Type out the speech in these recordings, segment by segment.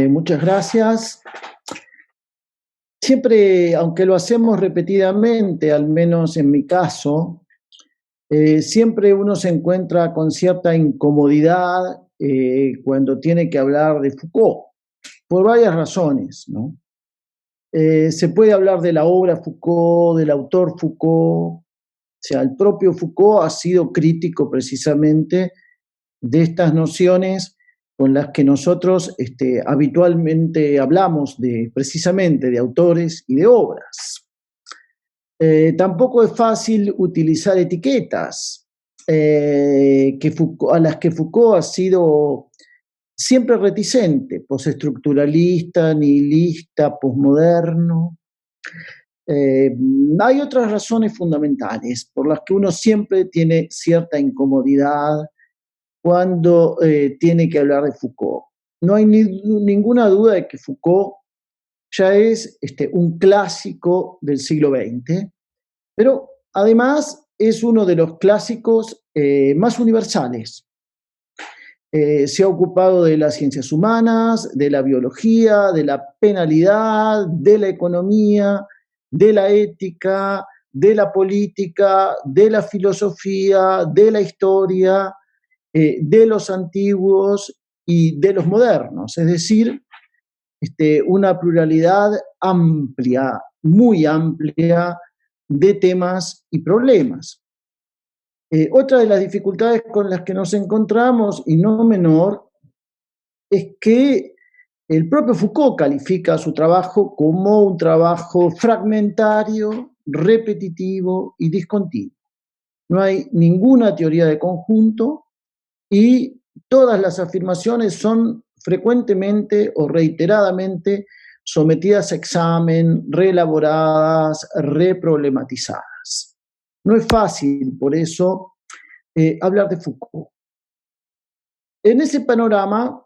muchas gracias. Siempre, aunque lo hacemos repetidamente, al menos en mi caso, siempre uno se encuentra con cierta incomodidad cuando tiene que hablar de Foucault, por varias razones, ¿no? Se puede hablar de la obra Foucault, del autor Foucault, o sea, el propio Foucault ha sido crítico precisamente de estas nociones con las que nosotros habitualmente hablamos precisamente de autores y de obras. Tampoco es fácil utilizar etiquetas a las que Foucault ha sido siempre reticente: postestructuralista, nihilista, posmoderno. Hay otras razones fundamentales por las que uno siempre tiene cierta incomodidad cuando tiene que hablar de Foucault. No hay ninguna duda de que Foucault ya es un clásico del siglo XX, pero además es uno de los clásicos más universales. Se ha ocupado de las ciencias humanas, de la biología, de la penalidad, de la economía, de la ética, de la política, de la filosofía, de la historia, de los antiguos y de los modernos, es decir, una pluralidad amplia, muy amplia, de temas y problemas. Otra de las dificultades con las que nos encontramos, y no menor, es que el propio Foucault califica su trabajo como un trabajo fragmentario, repetitivo y discontinuo. No hay ninguna teoría de conjunto y todas las afirmaciones son frecuentemente o reiteradamente sometidas a examen, reelaboradas, reproblematizadas. No es fácil, por eso, hablar de Foucault. En ese panorama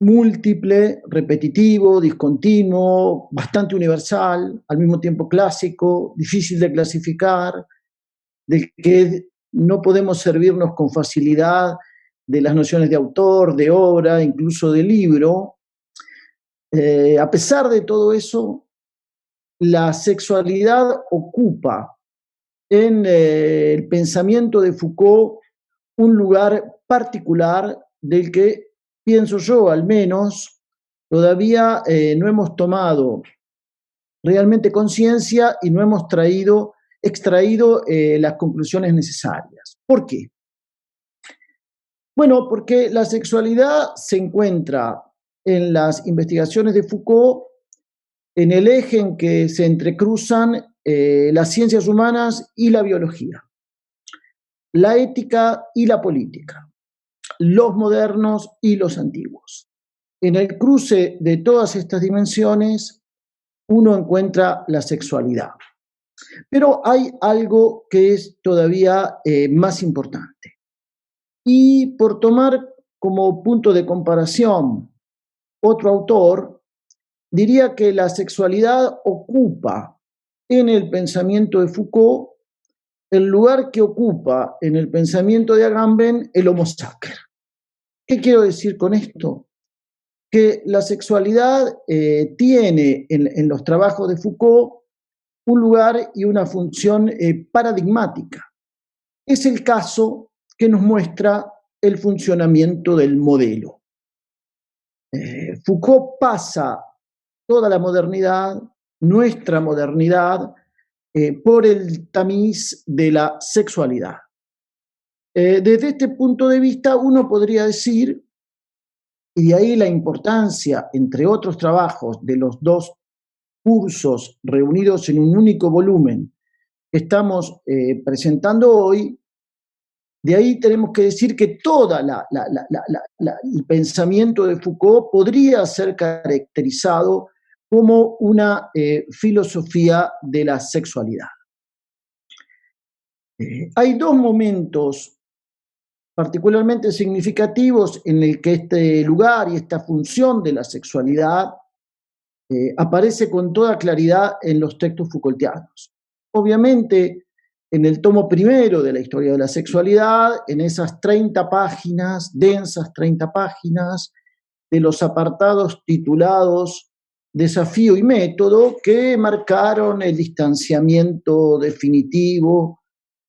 múltiple, repetitivo, discontinuo, bastante universal, al mismo tiempo clásico, difícil de clasificar, del que no podemos servirnos con facilidad de las nociones de autor, de obra, incluso de libro. A pesar de todo eso, la sexualidad ocupa en el pensamiento de Foucault un lugar particular del que, pienso yo al menos, todavía no hemos tomado realmente conciencia y no hemos extraído las conclusiones necesarias. ¿Por qué? Bueno, porque la sexualidad se encuentra en las investigaciones de Foucault en el eje en que se entrecruzan las ciencias humanas y la biología, la ética y la política, los modernos y los antiguos. En el cruce de todas estas dimensiones, uno encuentra la sexualidad. Pero hay algo que es todavía más importante. Y por tomar como punto de comparación otro autor, diría que la sexualidad ocupa en el pensamiento de Foucault el lugar que ocupa en el pensamiento de Agamben el Homo sacer. ¿Qué quiero decir con esto? Que la sexualidad tiene en los trabajos de Foucault un lugar y una función paradigmática. Es el caso que nos muestra el funcionamiento del modelo. Foucault pasa toda la modernidad, nuestra modernidad, por el tamiz de la sexualidad. Desde este punto de vista, uno podría decir, y de ahí la importancia, entre otros trabajos, de los dos cursos reunidos en un único volumen que estamos presentando hoy, de ahí tenemos que decir que todo el pensamiento de Foucault podría ser caracterizado como una filosofía de la sexualidad. Hay dos momentos particularmente significativos en el que este lugar y esta función de la sexualidad aparece con toda claridad en los textos Foucaultianos. Obviamente, en el tomo primero de la historia de la sexualidad, en esas 30 páginas, densas 30 páginas, de los apartados titulados Desafío y Método, que marcaron el distanciamiento definitivo,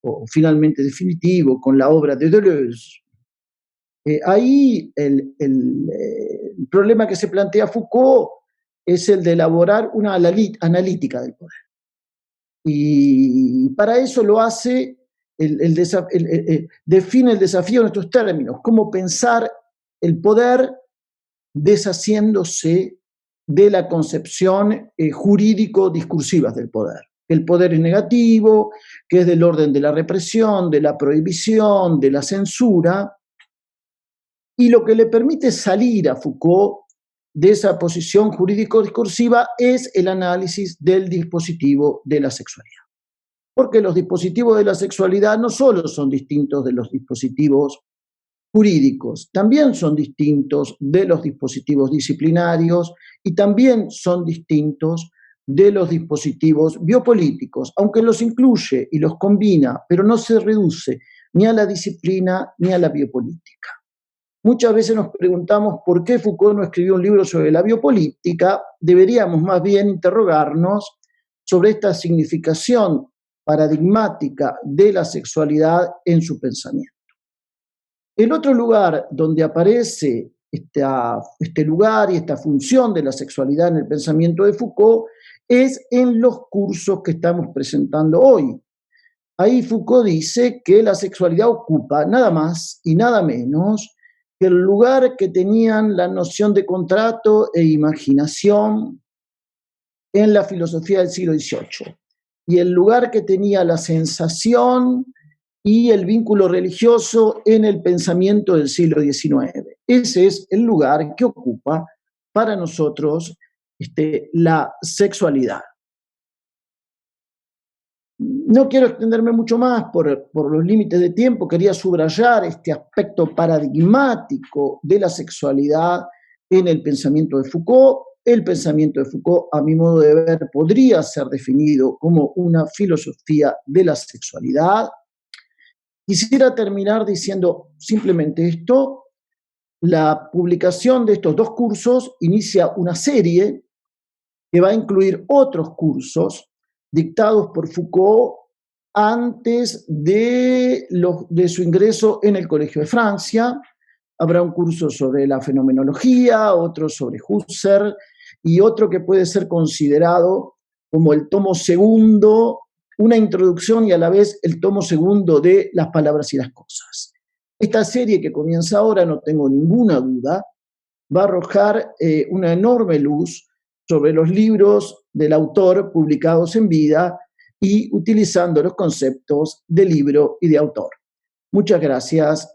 o finalmente definitivo, con la obra de Deleuze. Ahí el problema que se plantea Foucault es el de elaborar una analítica del poder. Y para eso lo hace, define el desafío en estos términos: cómo pensar el poder deshaciéndose de la concepción jurídico-discursiva del poder. El poder es negativo, que es del orden de la represión, de la prohibición, de la censura, y lo que le permite salir a Foucault de esa posición jurídico-discursiva es el análisis del dispositivo de la sexualidad. Porque los dispositivos de la sexualidad no solo son distintos de los dispositivos jurídicos, también son distintos de los dispositivos disciplinarios y también son distintos de los dispositivos biopolíticos, aunque los incluye y los combina, pero no se reduce ni a la disciplina ni a la biopolítica. Muchas veces nos preguntamos por qué Foucault no escribió un libro sobre la biopolítica. Deberíamos más bien interrogarnos sobre esta significación paradigmática de la sexualidad en su pensamiento. El otro lugar donde aparece este lugar y esta función de la sexualidad en el pensamiento de Foucault es en los cursos que estamos presentando hoy. Ahí Foucault dice que la sexualidad ocupa nada más y nada menos que el lugar que tenían la noción de contrato e imaginación en la filosofía del siglo XVIII, y el lugar que tenía la sensación y el vínculo religioso en el pensamiento del siglo XIX. Ese es el lugar que ocupa para nosotros la sexualidad. No quiero extenderme mucho más por los límites de tiempo. Quería subrayar este aspecto paradigmático de la sexualidad en el pensamiento de Foucault. El pensamiento de Foucault, a mi modo de ver, podría ser definido como una filosofía de la sexualidad. Quisiera terminar diciendo simplemente esto: la publicación de estos 2 cursos inicia una serie que va a incluir otros cursos dictados por Foucault antes de su ingreso en el Colegio de Francia. Habrá un curso sobre la fenomenología, otro sobre Husserl y otro que puede ser considerado como el tomo segundo, una introducción y a la vez el tomo segundo de Las palabras y las cosas. Esta serie que comienza ahora, no tengo ninguna duda, va a arrojar una enorme luz sobre los libros del autor publicados en vida y utilizando los conceptos de libro y de autor. Muchas gracias.